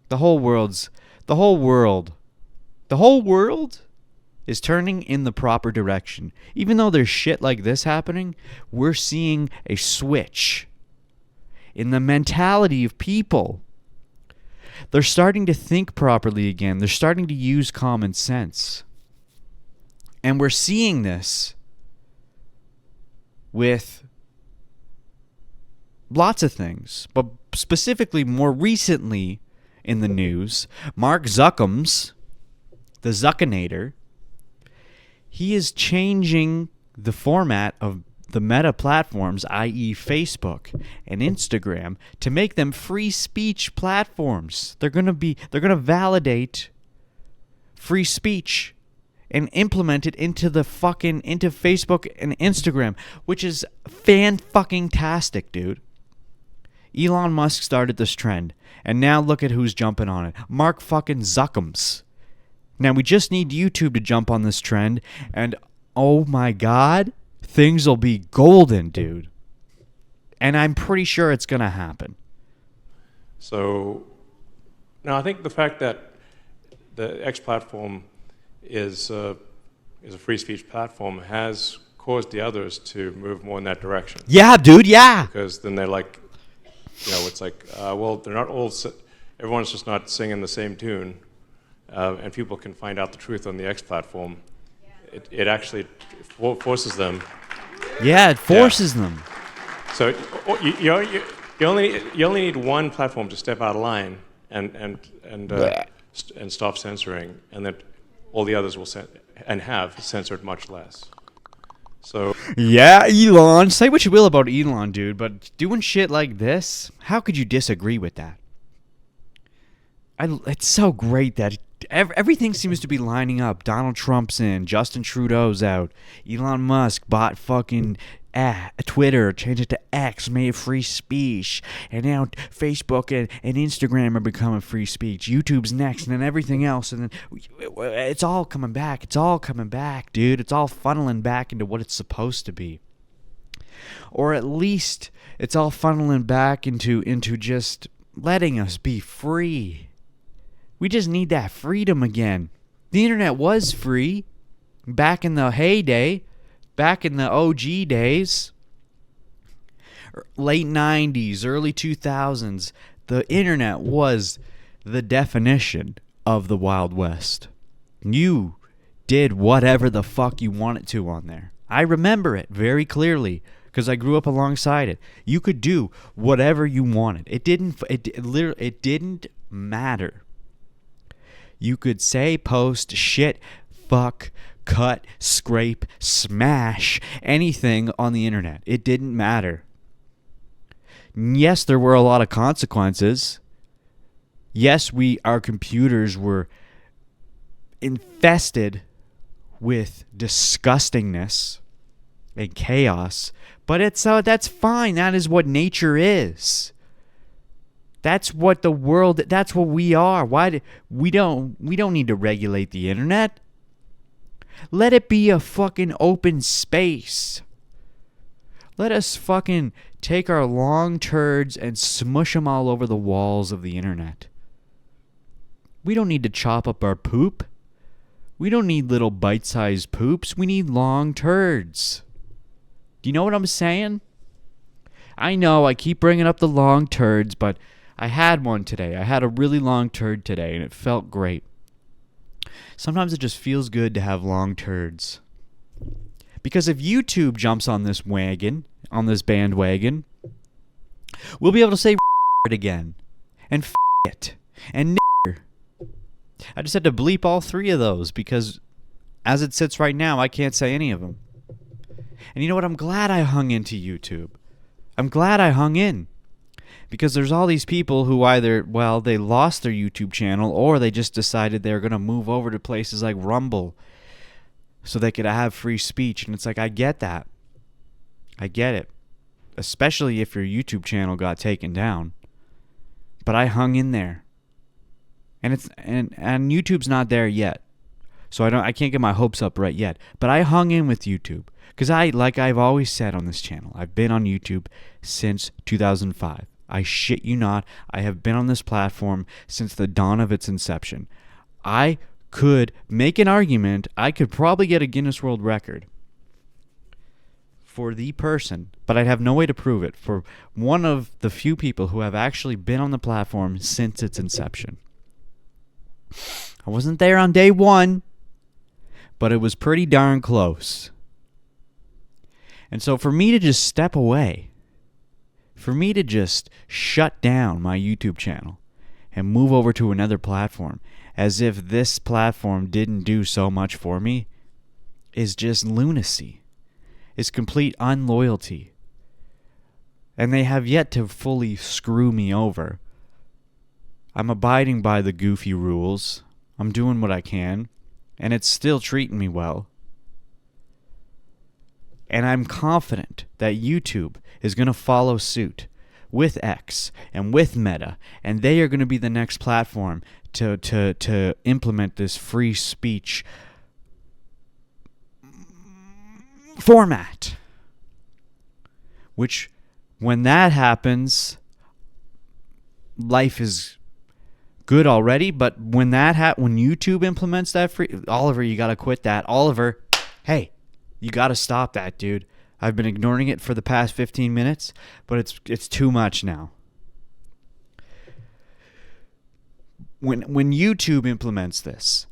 The whole world's the whole world. The whole world is turning in the proper direction. Even though there's shit like this happening, we're seeing a switch in the mentality of people. They're starting to think properly again. They're starting to use common sense. And we're seeing this with lots of things, but specifically more recently in the news, Mark Zuckums, the Zuckinator, he is changing the format of the meta platforms, i.e. Facebook and Instagram, to make them free speech platforms. They're going to validate free speech and implement it into Facebook and Instagram, which is fan-fucking-tastic, dude. Elon Musk started this trend, and now look at who's jumping on it. Mark fucking Zuckums. Now we just need YouTube to jump on this trend, and oh my god, things will be golden, dude. And I'm pretty sure it's going to happen. So, now I think the fact that the X platform is a free speech platform has caused the others to move more in that direction. Yeah, dude, yeah. Because then they're like, it's like, well, they're not all, everyone's just not singing the same tune, and people can find out the truth on the X platform. It actually forces them. Yeah, it forces them. So you only need one platform to step out of line and stop censoring, and then all the others will have censored much less. So yeah, Elon. Say what you will about Elon, dude, but doing shit like this, how could you disagree with that? It's so great that everything seems to be lining up. Donald Trump's in, Justin Trudeau's out, Elon Musk bought fucking Twitter, changed it to X, made free speech, and now Facebook and Instagram are becoming free speech. YouTube's next, and then everything else, and then it's all coming back. It's all coming back, dude. It's all funneling back into what it's supposed to be. Or at least it's all funneling back into just letting us be free. We just need that freedom again. The internet was free back in the heyday, back in the OG days, late 90s, early 2000s. The internet was the definition of the Wild West. You did whatever the fuck you wanted to on there. I remember it very clearly because I grew up alongside it. You could do whatever you wanted. It didn't matter. You could say, post, shit, fuck, cut, scrape, smash, anything on the internet. It didn't matter. Yes, there were a lot of consequences. Yes, our computers were infested with disgustingness and chaos, but that's fine. That is what nature is. That's what the world, that's what we are. We don't need to regulate the internet. Let it be a fucking open space. Let us fucking take our long turds and smush them all over the walls of the internet. We don't need to chop up our poop. We don't need little bite-sized poops. We need long turds. Do you know what I'm saying? I know I keep bringing up the long turds, but I had one today. I had a really long turd today, and it felt great. Sometimes it just feels good to have long turds. Because if YouTube jumps on this bandwagon, we'll be able to say it again. And it. And I just had to bleep all three of those because as it sits right now, I can't say any of them. And you know what? I'm glad I hung into YouTube. I'm glad I hung in. Because there's all these people who either, they lost their YouTube channel or they just decided they're going to move over to places like Rumble so they could have free speech. And it's like, I get that. I get it. Especially if your YouTube channel got taken down. But I hung in there. And YouTube's not there yet. So I can't get my hopes up right yet. But I hung in with YouTube. Because like I've always said on this channel, I've been on YouTube since 2005. I shit you not. I have been on this platform since the dawn of its inception. I could make an argument. I could probably get a Guinness World Record for the person, but I'd have no way to prove it, for one of the few people who have actually been on the platform since its inception. I wasn't there on day one, but it was pretty darn close. And so for me to just step away, for me to just shut down my YouTube channel and move over to another platform as if this platform didn't do so much for me is just lunacy. Is complete unloyalty. And they have yet to fully screw me over. I'm abiding by the goofy rules. I'm doing what I can. And it's still treating me well. And I'm confident that YouTube is going to follow suit with X and with Meta. And they are going to be the next platform to implement this free speech format, which when that happens, life is good already. But when when YouTube implements that free, Oliver, you got to quit that. Oliver, hey, you got to stop that, dude. I've been ignoring it for the past 15 minutes, but it's too much now. When YouTube implements this,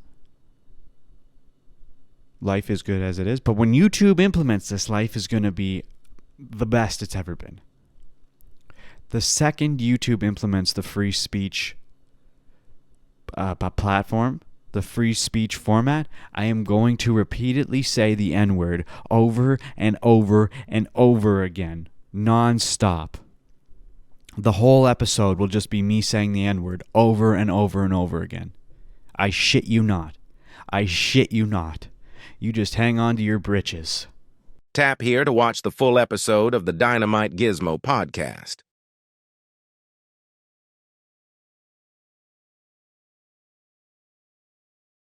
life is good as it is. But when YouTube implements this, life is going to be the best it's ever been. The second YouTube implements the free speech platform, the free speech format, I am going to repeatedly say the N-word over and over and over again, non-stop. The whole episode will just be me saying the N-word over and over and over again. I shit you not. I shit you not. You just hang on to your britches. Tap here to watch the full episode of the Dynamite Gizmo podcast.